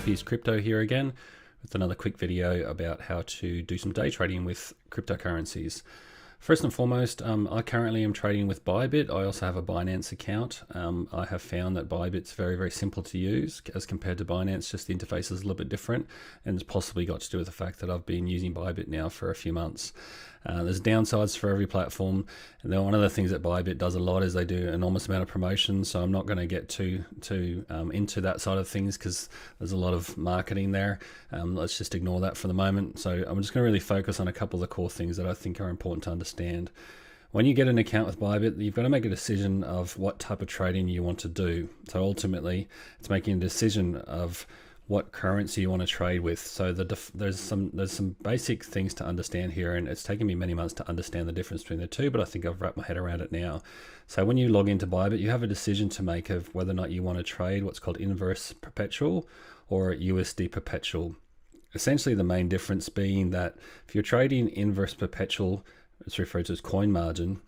Happy's Crypto here again with another quick video about how to do some day trading with cryptocurrencies. First and foremost, I currently am trading with Bybit. I also have a Binance account. I have found that Bybit's very, very simple to use as compared to Binance. Just the interface is a little bit different, and it's possibly got to do with the fact that I've been using Bybit now for a few months. There's downsides for every platform, and then one of the things that Bybit does a lot is they do an enormous amount of promotions. So I'm not going to get too into that side of things because there's a lot of marketing there. Let's just ignore that for the moment. So I'm just going to really focus on a couple of the core things that I think are important to understand. When you get an account with Bybit, you've got to make a decision of what type of trading you want to do. So ultimately, it's making a decision of what currency you want to trade with. So there's some basic things to understand here, and it's taken me many months to understand the difference between the two, but I think I've wrapped my head around it now. So when you log into Bybit, you have a decision to make of whether or not you want to trade what's called Inverse Perpetual or USD Perpetual. Essentially, the main difference being that if you're trading Inverse Perpetual, it's referred to as coin margin,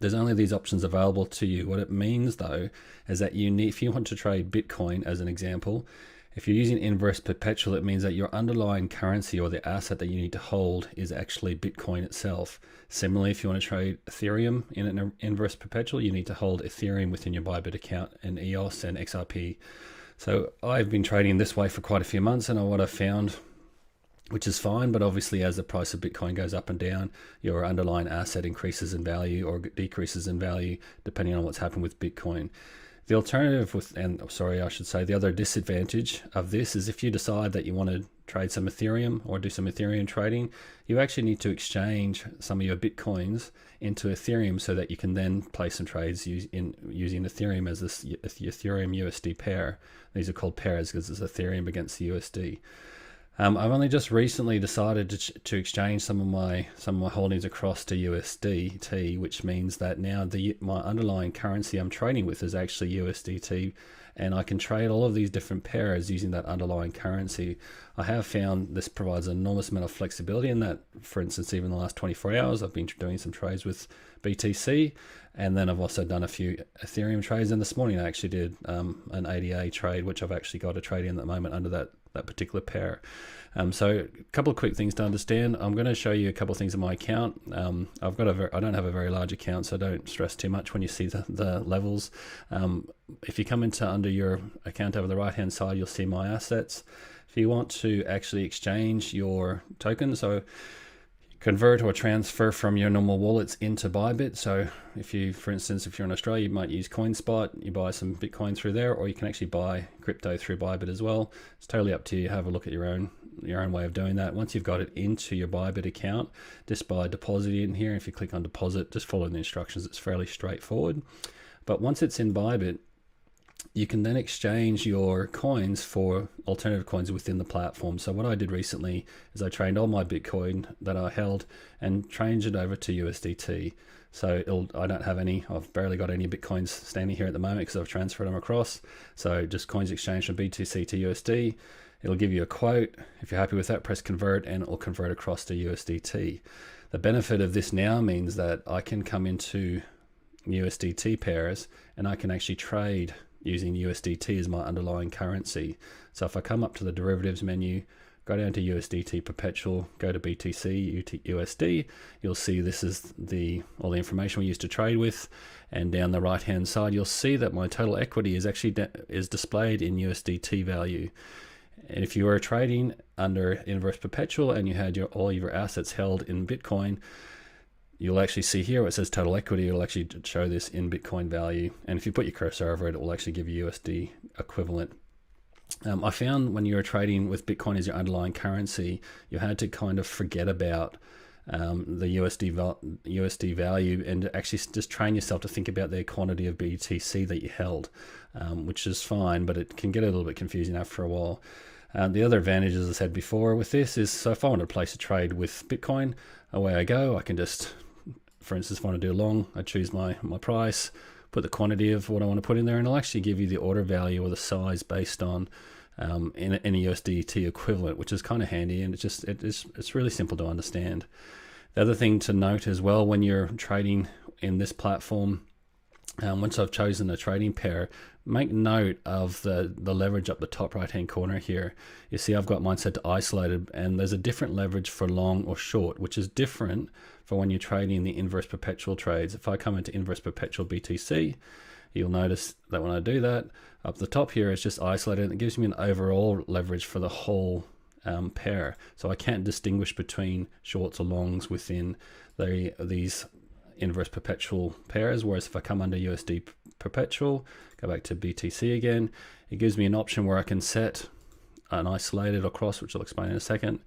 there's only these options available to you. What it means though is that if you want to trade Bitcoin as an example, if you're using Inverse Perpetual, it means that your underlying currency or the asset that you need to hold is actually Bitcoin itself. Similarly, if you want to trade Ethereum in an Inverse Perpetual, you need to hold Ethereum within your Bybit account and EOS and XRP. So I've been trading this way for quite a few months, and what I've found, which is fine, but obviously as the price of Bitcoin goes up and down, your underlying asset increases in value or decreases in value depending on what's happened with Bitcoin. The alternative the other disadvantage of this is if you decide that you want to trade some Ethereum or do some Ethereum trading, you actually need to exchange some of your Bitcoins into Ethereum so that you can then place some trades using Ethereum as this Ethereum USD pair. These are called pairs because it's Ethereum against the USD. I've only just recently decided to exchange some of my holdings across to USDT, which means that now my underlying currency I'm trading with is actually USDT, and I can trade all of these different pairs using that underlying currency. I have found this provides an enormous amount of flexibility in that, for instance, even the last 24 hours, I've been doing some trades with BTC, and then I've also done a few Ethereum trades, and this morning I actually did an ADA trade, which I've actually got a trade in at the moment under that particular pair. So a couple of quick things to understand. I'm going to show you a couple of things in my account. I don't have a very large account, so don't stress too much when you see the levels. If you come into under your account over the right hand side, you'll see my assets. If you want to actually exchange your tokens, so convert or transfer from your normal wallets into Bybit. So for instance, if you're in Australia, you might use CoinSpot, you buy some Bitcoin through there, or you can actually buy crypto through Bybit as well. It's totally up to you. Have a look at your own way of doing that. Once you've got it into your Bybit account, just by depositing in here, if you click on deposit, just follow the instructions. It's fairly straightforward. But once it's in Bybit, you can then exchange your coins for alternative coins within the platform. So what I did recently is I traded all my Bitcoin that I held and changed it over to USDT. So I don't have any, I've barely got any Bitcoins standing here at the moment because I've transferred them across. So just coins exchanged from BTC to USD. It'll give you a quote. If you're happy with that, press convert and it will convert across to USDT. The benefit of this now means that I can come into USDT pairs and I can actually trade using USDT as my underlying currency. So if I come up to the derivatives menu, go down to USDT Perpetual, go to BTC USD, you'll see this is all the information we used to trade with, and down the right hand side you'll see that my total equity is actually displayed in USDT value. And if you were trading under Inverse Perpetual and you had all your assets held in Bitcoin, you'll actually see here where it says total equity, it'll actually show this in Bitcoin value. And if you put your cursor over it, it will actually give you USD equivalent. I found when you were trading with Bitcoin as your underlying currency, you had to kind of forget about the USD value and actually just train yourself to think about the quantity of BTC that you held, which is fine, but it can get a little bit confusing after a while. The other advantage, as I said before with this, is so if I want to place a trade with Bitcoin, away I go. I can just, for instance, if I want to do long, I choose my price, put the quantity of what I want to put in there, and it'll actually give you the order value or the size based on in a USDT equivalent, which is kind of handy, and it's really simple to understand. The other thing to note as well when you're trading in this platform, once I've chosen a trading pair, make note of the leverage up the top right hand corner here. You see I've got mine set to isolated, and there's a different leverage for long or short, which is different for when you're trading the inverse perpetual trades. If I come into inverse perpetual BTC, you'll notice that when I do that, up the top here it's just isolated, and it gives me an overall leverage for the whole pair. So I can't distinguish between shorts or longs within these inverse perpetual pairs, whereas if I come under USD perpetual, go back to BTC again, it gives me an option where I can set an isolated or cross, which I'll explain in a second,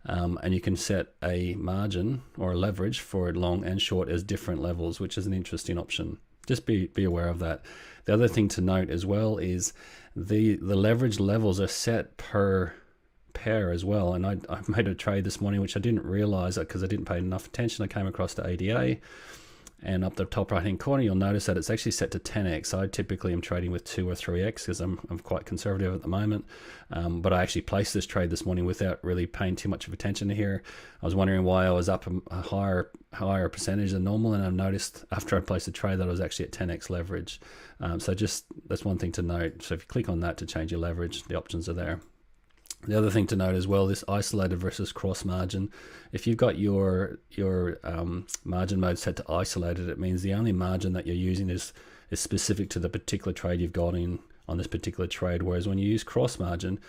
and you can set a margin or a leverage for long and short as different levels, which is an interesting option. Just be aware of that. The other thing to note as well is the leverage levels are set per pair as well, and I made a trade this morning which I didn't realize because I didn't pay enough attention. I came across to ADA, and up the top right hand corner you'll notice that it's actually set to 10x. I typically am trading with 2 or 3x because I'm quite conservative at the moment, but I actually placed this trade this morning without really paying too much of attention to here. I was wondering why I was up a higher percentage than normal, and I noticed after I placed the trade that I was actually at 10x leverage. So just that's one thing to note. So if you click on that to change your leverage, the options are there. The other thing to note as well, this isolated versus cross margin. If you've got your margin mode set to isolated, it means the only margin that you're using is specific to the particular trade you've got in on this particular trade. Whereas when you use cross margin,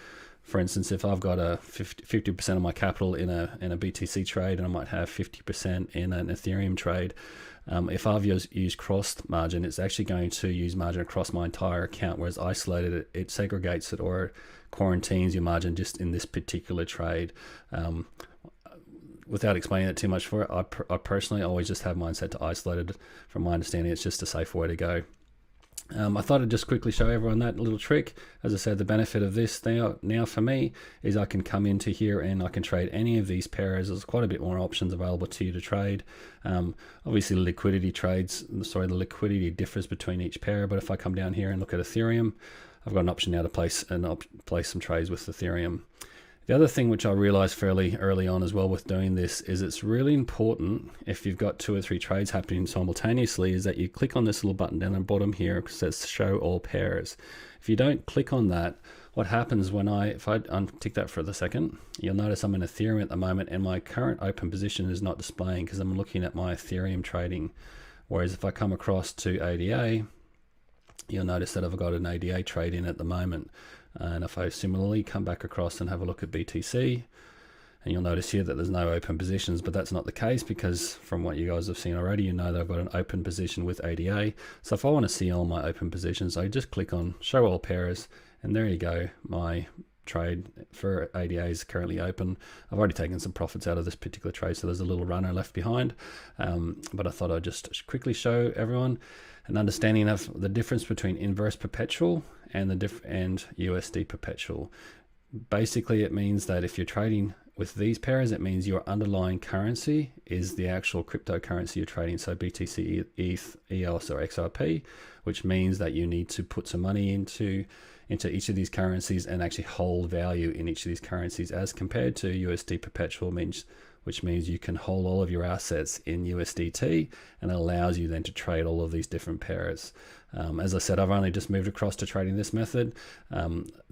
for instance, if I've got a 50% of my capital in a BTC trade, and I might have 50% in an Ethereum trade, if I've used cross margin, it's actually going to use margin across my entire account, whereas isolated, it segregates it or quarantines your margin just in this particular trade. Without explaining it too much for it, I personally always just have mine set to isolated. From my understanding, it's just a safer way to go. I thought I'd just quickly show everyone that little trick. As I said, the benefit of this now for me is I can come into here and I can trade any of these pairs. There's quite a bit more options available to you to trade. Obviously the liquidity differs between each pair, but if I come down here and look at Ethereum, I've got an option now to place some trades with Ethereum. The other thing which I realized fairly early on as well with doing this is it's really important if you've got 2 or 3 trades happening simultaneously is that you click on this little button down the bottom here. It says show all pairs. If you don't click on that, what happens if I untick that for the second, you'll notice I'm in Ethereum at the moment and my current open position is not displaying because I'm looking at my Ethereum trading. Whereas if I come across to ADA, you'll notice that I've got an ADA trade in at the moment. And if I similarly come back across and have a look at BTC, and you'll notice here that there's no open positions, but that's not the case because from what you guys have seen already, you know that I've got an open position with ADA. So if I want to see all my open positions, I just click on show all pairs, and there you go. My trade for ADA is currently open. I've already taken some profits out of this particular trade, so there's a little runner left behind. But I thought I'd just quickly show everyone an understanding of the difference between inverse perpetual and USD perpetual. Basically, it means that if you're trading with these pairs, it means your underlying currency is the actual cryptocurrency you're trading. So BTC, ETH, EOS, or XRP, which means that you need to put some money into each of these currencies and actually hold value in each of these currencies, as compared to USD perpetual, which means you can hold all of your assets in USDT, and it allows you then to trade all of these different pairs. As I said, I've only just moved across to trading this method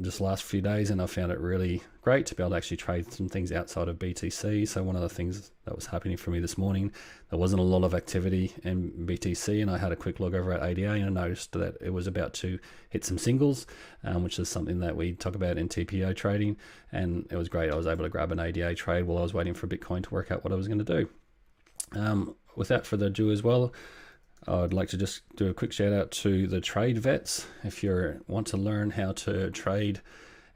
just last few days, and I found it really great to be able to actually trade some things outside of BTC. So one of the things that was happening for me this morning, there wasn't a lot of activity in BTC, and I had a quick look over at ADA and I noticed that it was about to hit some singles, which is something that we talk about in TPO trading, and it was great. I was able to grab an ADA trade while I was waiting for Bitcoin to work out what I was going to do. Without further ado as well, I'd like to just do a quick shout out to the trade vets. If you want to learn how to trade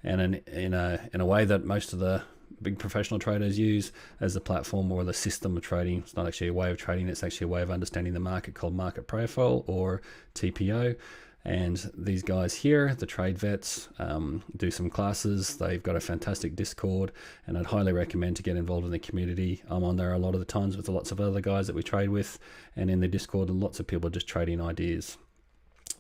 and in a way that most of the big professional traders use as the platform or the system of trading, it's not actually a way of trading, it's actually a way of understanding the market called market profile or TPO. And these guys here, the trade vets, do some classes. They've got a fantastic Discord, and I'd highly recommend to get involved in the community. I'm on there a lot of the times with lots of other guys that we trade with, and in the Discord, lots of people just trading ideas.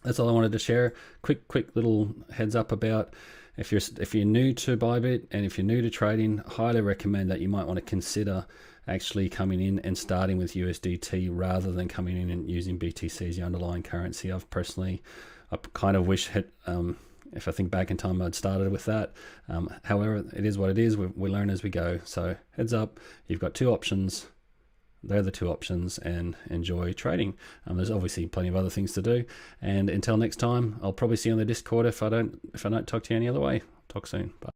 That's all I wanted to share. Quick little heads up about if you're new to Bybit and if you're new to trading, highly recommend that you might want to consider actually coming in and starting with USDT rather than coming in and using BTC as your underlying currency. I kind of wish if I think back in time, I'd started with that. However, it is what it is. We learn as we go. So heads up, you've got two options. They're the two options, and enjoy trading. There's obviously plenty of other things to do. And until next time, I'll probably see you on the Discord if I don't talk to you any other way. Talk soon. Bye.